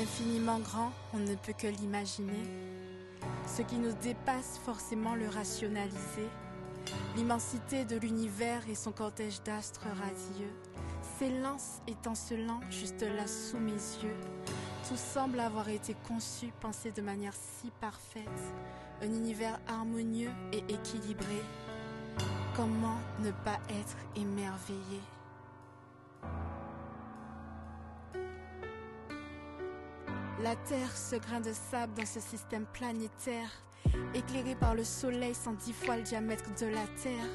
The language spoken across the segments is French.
L'infiniment grand, on ne peut que l'imaginer. Ce qui nous dépasse, forcément le rationaliser. L'immensité de l'univers et son cortège d'astres radieux s'élance étincelant juste là sous mes yeux. Tout semble avoir été conçu, pensé de manière si parfaite. Un univers harmonieux et équilibré. Comment ne pas être émerveillé? La Terre, ce grain de sable dans ce système planétaire, éclairé par le soleil 110 fois le diamètre de la Terre,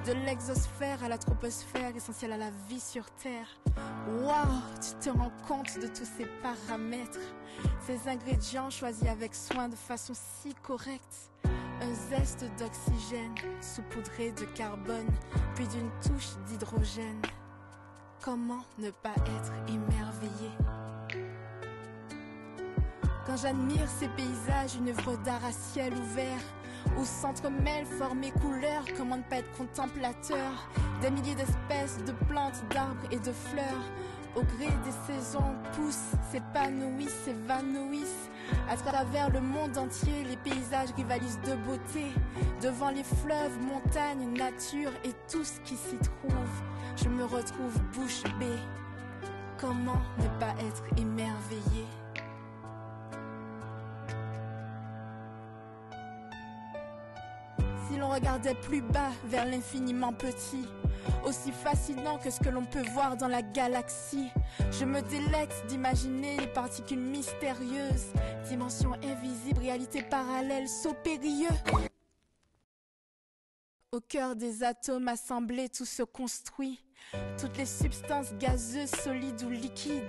de l'exosphère à la troposphère, essentielle à la vie sur Terre. Waouh, tu te rends compte de tous ces paramètres, ces ingrédients choisis avec soin de façon si correcte. Un zeste d'oxygène, saupoudré de carbone, puis d'une touche d'hydrogène. Comment ne pas être émerveillé? Quand j'admire ces paysages, une œuvre d'art à ciel ouvert, où s'entremêlent formes et couleurs, comment ne pas être contemplateur des milliers d'espèces de plantes, d'arbres et de fleurs. Au gré des saisons, poussent, s'épanouissent, s'évanouissent. À travers le monde entier, les paysages rivalisent de beauté. Devant les fleuves, montagnes, nature et tout ce qui s'y trouve, je me retrouve bouche bée. Comment ne pas être émerveillé? Si l'on regardait plus bas vers l'infiniment petit, aussi fascinant que ce que l'on peut voir dans la galaxie, je me délecte d'imaginer les particules mystérieuses, dimensions invisibles, réalités parallèles, sauts périlleux. Au cœur des atomes assemblés, tout se construit, toutes les substances gazeuses, solides ou liquides.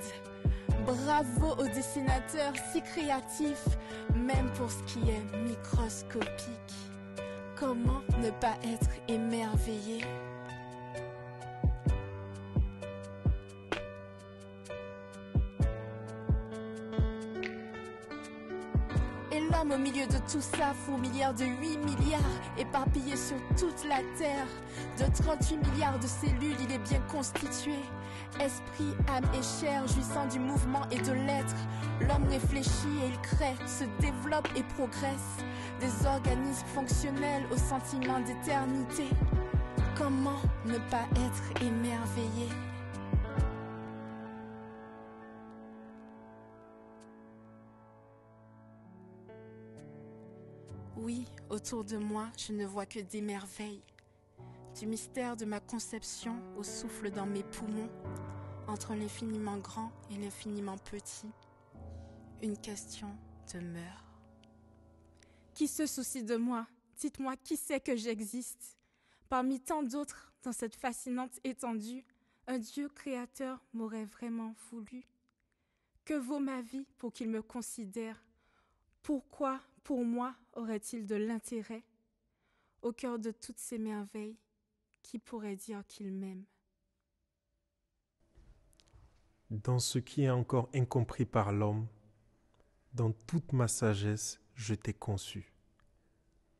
Bravo aux dessinateurs si créatifs, même pour ce qui est microscopique. Comment ne pas être émerveillé? Et l'homme au milieu de tout ça, fourmilière de 8 milliards, éparpillé sur toute la Terre. De 38 milliards de cellules, il est bien constitué. Esprit, âme et chair, jouissant du mouvement et de l'être. L'homme réfléchit et il crée, se développe et progresse. Des organismes fonctionnels au sentiment d'éternité. Comment ne pas être émerveillé? Oui, autour de moi, je ne vois que des merveilles. Du mystère de ma conception au souffle dans mes poumons, entre l'infiniment grand et l'infiniment petit, une question demeure. Qui se soucie de moi? Dites-moi qui sait que j'existe? Parmi tant d'autres, dans cette fascinante étendue, un Dieu créateur m'aurait vraiment voulu. Que vaut ma vie pour qu'il me considère? Pourquoi, pour moi, aurait-il de l'intérêt? Au cœur de toutes ces merveilles, qui pourrait dire qu'il m'aime? Dans ce qui est encore incompris par l'homme, dans toute ma sagesse, je t'ai conçu.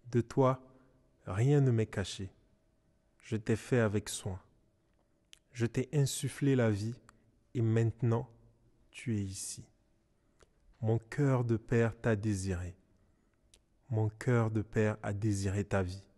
De toi, rien ne m'est caché. Je t'ai fait avec soin. Je t'ai insufflé la vie et maintenant, tu es ici. Mon cœur de père t'a désiré. Mon cœur de père a désiré ta vie.